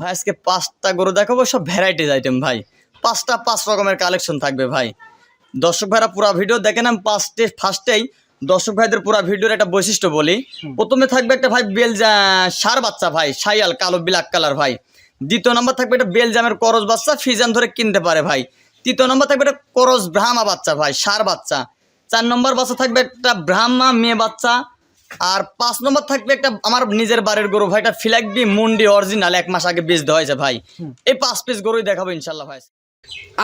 ভাই আজকে 5টা গরু দেখাবো, সব ভ্যারাইটিজ আইটেম ভাই। 5 রকমের কালেকশন থাকবে ভাই। দর্শক ভাইরা পুরো ভিডিও দেখেন। আমি ফার্স্টেই দর্শক ভাইদের পুরো ভিডিওর একটা বৈশিষ্ট্য বলি। প্রথমে থাকবে একটা ভাই ষাঁড় বাচ্চা ভাই, শাইয়াল কালো ব্ল্যাক কালার ভাই। দ্বিতীয় নম্বর থাকবে একটা বেলজামের করজ বাচ্চা, ফিজান ধরে কিনতে পারে ভাই। তৃতীয় নম্বর থাকবে একটা করজ ব্রাহ্মা বাচ্চা ভাই, ষাঁড় বাচ্চা। 4 নম্বর বাচ্চা থাকবে একটা ব্রাহ্মা মেয়ে বাচ্চা। আর 5 নম্বর থাকবে একটা আমার নিজের বাড়ির গরু ভাই, এটা ফিলাকবি মুন্ডি অরিজিনাল, 1 মাস আগে বীজ দেওয়া হয়েছে ভাই। এই 5 পিস গরুই দেখাবো ইনশাল্লাহ ভাই।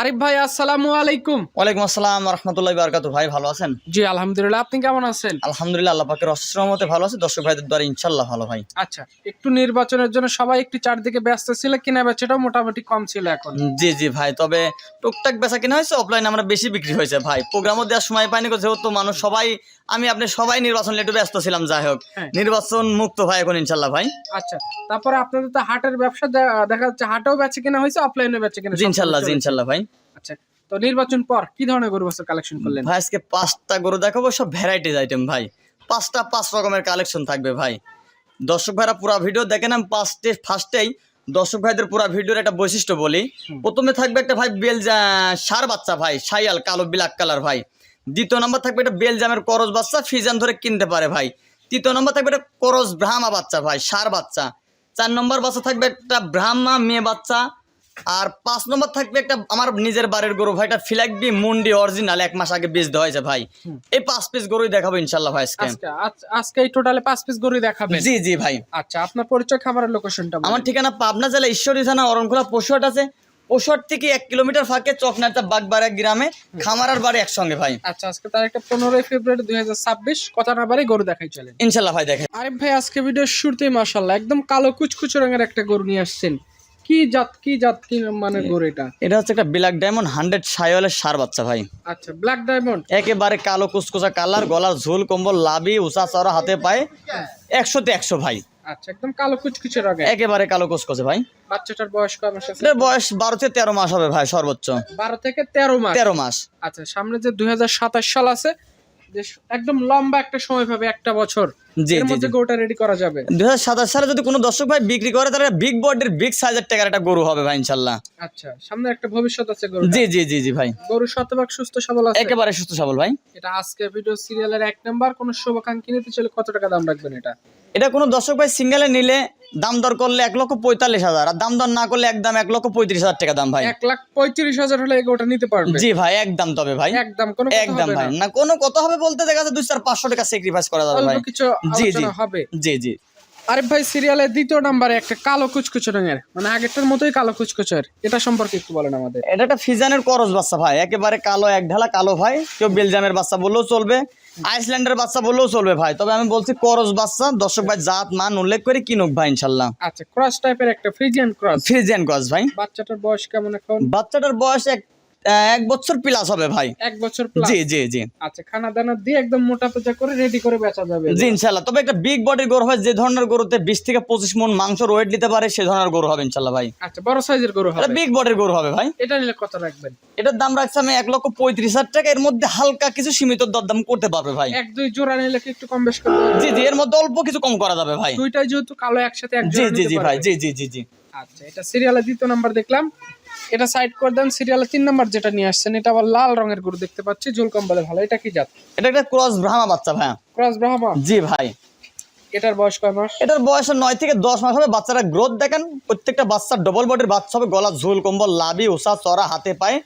আরিফ ভাই আসসালামু আলাইকুম। ওয়ালাইকুম আসসালাম রাহমাতুল্লাহি ওয়া বারাকাতুহু। ভাই ভালো আছেন? জি আলহামদুলিল্লাহ, আপনি কেমন আছেন? আলহামদুলিল্লাহ, আল্লাহ পাকের অশেষ রহমতে ভালো আছে। দর্শক ভাইদের দ্বারা ইনশাল্লাহ ভালো ভাই। আচ্ছা, একটু নির্বাচনের জন্য সবাই একটু চারদিকে ব্যস্ত ছিল, কিনা বেচাটাও মোটামুটি কম ছিল এখন। জি জি ভাই, তবে টুকটাক বেচা কিনা হয়েছে, অফলাইন আমরা বেশি বিক্রি হয়েছে ভাই। প্রোগ্রামও দেওয়ার সময় পাইনি, যেহেতু মানুষ সবাই আপনি সবাই নির্বাচন একটু ব্যস্ত ছিলাম। যাই হোক, নির্বাচন মুক্ত ভাই এখন ইনশাল্লাহ ভাই। আচ্ছা, তারপরে আপনাদের তো হাটের ব্যবসা দেখা যাচ্ছে, হাটেও বেচে কিনা হয়েছে, অফলাইনে বেচে কিনা? ইনশাল্লাহ ভাই। আচ্ছা, তো নির্বাচন পর কি ধরনের গরু বছর কালেকশন করলেন ভাই? আজকে 5টা গরু দেখাবো, সব ভ্যারাইটিজ আইটেম ভাই। 5 রকমের কালেকশন থাকবে ভাই। দর্শক ভাইরা পুরো ভিডিও দেখেন। আমি ফার্স্টেই দর্শক ভাইদের পুরো ভিডিওর একটা বৈশিষ্ট্য বলি। প্রথমে থাকবে একটা ভাই ষাঁড় বাচ্চা ভাই, শাইয়াল কালো ব্ল্যাক কালার ভাই। দ্বিতীয় নম্বর থাকবে একটা বেলজামের করজ বাচ্চা, ফিজান ধরে কিনতে পারে ভাই। তৃতীয় নম্বর থাকবে একটা করজ ব্রাহ্মা বাচ্চা ভাই, ষাঁড় বাচ্চা। 4 নম্বর বাচ্চা থাকবে একটা ব্রাহ্মা মেয়ে বাচ্চা। আর 5 নম্বর থাকবে একটা আমার নিজের বাড়ির গরু ভাই, এটা ফিলাকবি মুন্ডি অরিজিনাল, 1 মাস আগে বীজ দেওয়া হয়েছে ভাই। এই 5 পিস গরুই দেখাবো ইনশাল্লাহ ভাই আজকে। আজকে এই টোটালে 5 পিস গরু দেখাবেন? জি জি ভাই। আচ্ছা, আপনার পরিচয়, খামারের লোকেশনটা? আমার ঠিকানা পাবনা জেলা ঈশ্বরদী থানা অরণখোলা পশুহাট আছে। পশুহাট থেকে 1 কিলোমিটার ফাঁকে চকনাটা বাগবাড়া গ্রামে, খামার আর বাড়ি একসঙ্গে ভাই। আচ্ছা, আজকে তারিখটা 15 ফেব্রুয়ারি 2026। কথা না বাড়ি গরু দেখাই চলেন ইনশাল্লাহ ভাই। দেখেন আরিফ ভাই, আজকে ভিডিওর শুরুতেই মাশাআল্লাহ একদম কালো কুচকুচে রঙের একটা গরু নিয়ে আসছেন। কি জাত কি মানে গরু এটা? এটা হচ্ছে একটা ব্ল্যাক ডায়মন্ড 100 শাইওয়ালের ষাঁড় বাচ্চা ভাই। আচ্ছা, ব্ল্যাক ডায়মন্ড, একেবারে কালো কুচকুচা কালার, গলার ঝুল কম্বল, লাভি উঁচা চড়া, হাতে পায়ে 100তে 100 ভাই। আচ্ছা, একদম কালো কুচকুচে রঙের, একেবারে কালো কুচকুচে ভাই। বাচ্চাটার বয়স কয় মাস আছে? এর বয়স 12 থেকে 13 মাস হবে ভাই, সর্বোচ্চ 12 থেকে 13 মাস। 13 মাস। আচ্ছা, সামনে যে 2027 সাল আছে, যে একদম লম্বা একটা সময় পাবে, একটা বছর, এর মধ্যে গরুটা রেডি করা যাবে। 2027 সালে যদি কোনো দর্শক ভাই বিক্রি করে, তাহলে বিগ বডির বিগ সাইজের টাকার একটা গরু হবে ভাই ইনশাল্লাহ। আচ্ছা, সামনে একটা ভবিষ্যৎ আছে গরু। জি ভাই। গরু শতভাগ সুস্থ সবল আছে? একেবারে সুস্থ সবল ভাই। এটা আজকে ভিডিও সিরিয়ালের 1 নাম্বার। কোন শুভাকাঙ্ক্ষী নিতে চলে কত টাকা দাম রাখবেন এটা? এটা কোনো দর্শক ভাই সিঙ্গেলে নিলে দাম দর করলে 1,45,000, আর দাম দর না করলে একদম 1,35,000 টাকা দাম ভাই। 1,35,000 হলে এগোটা নিতে পারবে? জি ভাই, একদম। তবে ভাই একদম কোনো একদম ভাই না, কোনো কত হবে বলতে দেখা যাচ্ছে 200-500 টাকা স্যাক্রিফাইস করা যাবে ভাই। অল্প কিছু আলোচনা হবে। জি। আরিফ ভাই, সিরিয়ালের 2য় নম্বরে একটা কালো কুচকুচে রঙের, মানে আগেরটার মতোই কালো কুচকুচের, এটা সম্পর্কে একটু বলেন আমাদের। এটা একটা ফিজানের করজ বাচ্চা ভাই, একেবারে কালো, এক ঢালা কালো ভাই। কেউ বেলজামের বাচ্চা বললেও চলবে, আইসল্যান্ডের বাচ্চা বললেও চলবে ভাই। তবে আমি বলছি করজ বাচ্চা, দর্শক ভাই জাত মান উল্লেখ করে কিনুক ভাই ইনশাল্লাহ। আচ্ছা, ক্রস টাইপের একটা ফ্রিজিয়ান ক্রস ভাই। বাচ্চাটার বয়স কেমন এখন? বাচ্চাটার বয়স 1 বছর প্লাস হবে ভাই। 1 বছর প্লাস? জি। আচ্ছা, খানা দানা দিয়ে একদম মোটা তাজা করে রেডি করে বেচা যাবে জি ইনশাল্লাহ। তবে একটা বিগ বডির গরু হয়, যে ধরনের গরুতে 20 থেকে 25 মণ মাংস ওয়েট নিতে পারে, সে ধরনের গরু হবে ইনশাল্লাহ ভাই। আচ্ছা, বড় সাইজের গরু হবে, বিগ বডির গরু হবে ভাই। এটা নিলে কত রাখবেন? এটার দাম রাখছি আমি 1,35,000 টাকা। এর মধ্যে হালকা কিছু সীমিত দরদাম করতে পারবে ভাই। 1-2 জোড়া নিলে কি একটু কম বেশ করবে? জি, এর মধ্যে অল্প কিছু কম করা যাবে ভাই। দুইটাই যেহেতু কালো, একসাথে এক জোড়া নিতে জি ভাই। জি। আচ্ছা, এটা সিরিয়ালের 2য় নাম্বার দেখলাম, এটা সাইড করে দেন। সিরিয়ালের 3 নাম্বার যেটা নিয়ে আসছেন, এটা আবার লাল রঙের গরু দেখতে পাচ্ছি, ঝুল কম্বলে ভালো। এটা কি জাত? এটা একটা ক্রস ব্রাহ্মা বাচ্চা ভাই। ক্রস ব্রাহ্মা? জি ভাই। এটার বয়স কয় মাস? এটার বয়স 9 থেকে 10 মাস হবে। বাচ্চারা গ্রোথ দেখেন, প্রত্যেকটা বাচ্চা ডবল বডির বাচ্চা হবে, গলা ঝুল কম্বল, লাভি উঁচা চড়া, হাতে পায়ে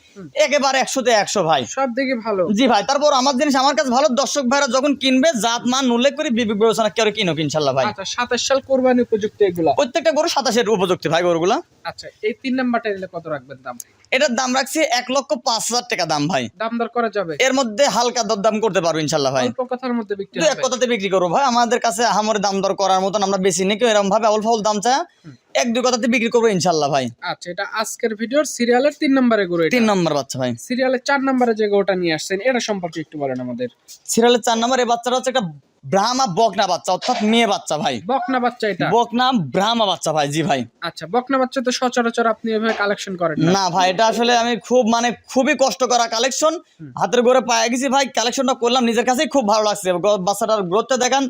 একেবারে 100তে 100 ভাই। সব দিকে ভালো? জি ভাই। তারপর আমার জিনিস আমার কাছে ভালো, দর্শক ভাইরা যখন কিনবে জাত মান উল্লেখ করে বিবেক বিবেচনা করে কিনুক ইনশাল্লাহ ভাই। আচ্ছা, 27 সাল কোরবানি উপযুক্ত এগুলা? প্রত্যেকটা গরু 27-এর উপযুক্ত ভাই গরুগুলা। আচ্ছা, এই 3 নাম্বারটা নিলে কত রাখবেন দাম? এটার দাম রাখছি 1,05,000 টাকা দাম ভাই। দাম দর করা যাবে? এর মধ্যে হালকা দরদাম করতে পারবো ইনশাল্লাহ ভাই। অল্প কথার মধ্যে বিক্রি হবে? 2-1 কথাতে বিক্রি করবো ভাই। আমাদের কাছে আহামরি দাম দর করার মতন আমরা বেশি নেই, কেউ এরকম ভাবে আউল ফাউল দাম চায় 1-2 কথাতে বিক্রি করবো ইনশাল্লাহ ভাই। আচ্ছা, এটা আজকের ভিডিওর সিরিয়ালের 3 নম্বরে গরু। 3 নম্বর বাচ্চা ভাই। সিরিয়ালের 4 নম্বরে যে গরুটা নিয়ে আসছেন, এটা সম্পর্কে একটু বলেন আমাদের। সিরিয়ালের 4 নম্বর এই বাচ্চাটা হচ্ছে একটা ব্রাহ্মা বকনা বাচ্চা, অর্থাৎ মেয়ে বাচ্চা ভাই। বকনা বাচ্চা? এটা বকনা ব্রাহ্মা বাচ্চা ভাই। জি ভাই। আচ্ছা, বকনা বাচ্চা তো সচরাচর আপনি এভাবে কালেকশন করেন না ভাই, এটা আসলে আমি খুবই কষ্ট করা কালেকশন, হাতের গড়ে পায়ে গেছি ভাই। কালেকশনটা করলাম, নিজের কাছেই খুব ভালো লাগছে। বাচ্চাটার গ্রোথটা দেখেন,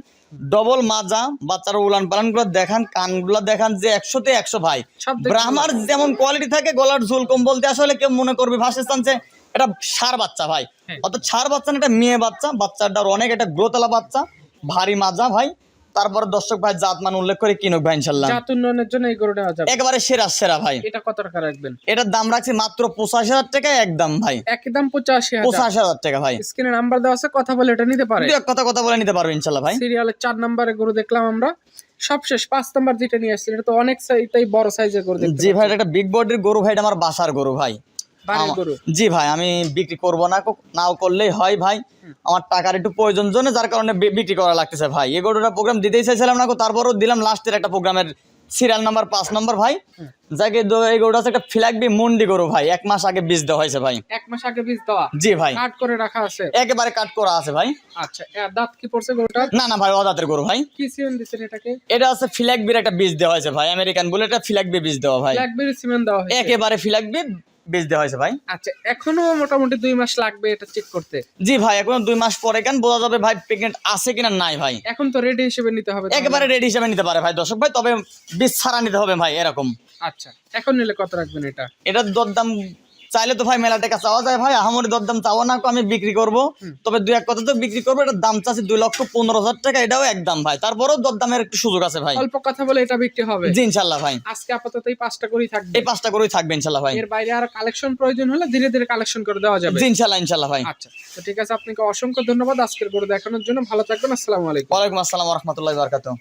ডবল মাজা, বাচ্চার উলান পালান গুলো দেখান, কানগুলো দেখান, যে 100-তে 100 ভাই। সব দেখতে ব্রাহ্মার যেমন কোয়ালিটি থাকে, গলার ঝুল কম্বল দিয়ে আসলে কেউ মনে করবে ফার্স্ট চান্সে এটা ষাঁড় বাচ্চা ভাই, হ্যাঁ। অর্থাৎ ষাঁড় বাচ্চা না, এটা মেয়ে বাচ্চা। বাচ্চাটার অনেক একটা গ্রোথওয়ালা বাচ্চা, ভারী মাজা ভাই। তারপরে দর্শক ভাই জাত মান উল্লেখ করে কিনুক ভাই ইনশাল্লাহ, জাত উন্নয়নের জন্য এই গরুটা নেওয়া যাবে। একেবারে সেরা সেরা ভাই। এটা কত টাকা রাখবেন? এটার দাম রাখছি মাত্র 85,000 টাকা একদম ভাই, একদম 85,000। 85,000 টাকা ভাই। স্ক্রিনে নাম্বার দেওয়া আছে, কথা বলে এটা নিতে পারে। দুই এক কথা বলে নিতে পারবে ইনশাল্লাহ ভাই। সিরিয়ালের 4 নম্বরে গরু দেখলাম আমরা। সবশেষ 5 নাম্বার যেটা নিয়ে আসছেন, এটা তো অনেক সাইজটাই বড় সাইজের গরু দেখতে জি ভাই, এটা একটা বিগ বডির গরু ভাই, এটা আমার বাসার গরু ভাই। বাড়ির গরু। জি ভাই, আমি বিক্রি করব না, নাও করলেই হয় ভাই, আমার টাকার একটু প্রয়োজন জন্য, যার কারণে বিক্রি করা লাগতেছে ভাই। এই গরুটা প্রোগ্রাম দিতেই চাইছিলাম না, তারপরও দিলাম লাস্টের একটা প্রোগ্রামের সিরিয়াল নাম্বার 5 নম্বর ভাই। যাকে এই গরুটা হচ্ছে একটা ফ্ল্যাগবি মুন্ডি গরু ভাই, 1 মাস আগে বীজ দেওয়া হয়েছে ভাই। 1 মাস আগে বীজ দেওয়া? জি ভাই, কাট করে রাখা আছে? একেবারে কাট করা আছে ভাই। আচ্ছা, দাঁত কি পড়ছে গরুটা? না না ভাই, অদাতের গরু ভাই। কি সিমেন্ট দিচ্ছেন এটাকে? এটা আছে ফ্ল্যাগবির একটা বীজ দেওয়া হয়েছে ভাই, আমেরিকান বলে এটা ফ্ল্যাগবি বীজ দেওয়া ভাই, ব্ল্যাকবেরি সিমেন্ট দেওয়া হয়েছে? একেবারে ফ্ল্যাগবি বীজ দেওয়া হয়েছে ভাই। আচ্ছা, এখনো মোটামুটি 2 মাস লাগবে এটা চেক করতে? জি ভাই, এখন 2 মাস পরে কেন বোঝা যাবে ভাই প্রেগনেন্ট আছে কিনা নাই ভাই। এখন তো রেডি হিসেবে নিতে হবে তাহলে? একেবারে রেডি হিসেবে নিতে পারে ভাই দর্শক ভাই, তবে বীজ ছাড়া নিতে হবে ভাই এরকম। আচ্ছা, এখন নিলে কত রাখবেন এটা? এটার দরদাম চাইলে তো ভাই মেলা টাকা চাওয়া যায় ভাই, আহামরি দরদাম চাওয়া না, আমি বিক্রি করব, তবে 2-1 কথা তো বিক্রি করবো। এটার দাম চাচ্ছি 2,15,000 টাকা, এটাও একদম ভাই, তারপরেও দরদামের একটু সুযোগ আছে ভাই। অল্প কথা বলে এটা বিক্রি হবে? জি ইনশাল্লাহ ভাই, আজকে আপাতত এই 5টা করেই থাকবে? এই 5টা করেই থাকবে ইনশাল্লাহ ভাই। এর বাইরে আর কালেকশন প্রয়োজন হলে ধীরে ধীরে কালেকশন করে দেওয়া যাবে? জি ইনশাল্লাহ ইনশাল্লাহ ভাই। আচ্ছা, তো ঠিক আছে, আপনাকে অসংখ্য ধন্যবাদ আজকের গরু দেখানোর জন্য। ভালো থাকবেন। আসসালামু আলাইকুম। ওয়ালাইকুম আসসালাম ওয়া রাহমাতুল্লাহি ওয়া বারাকাতুহু।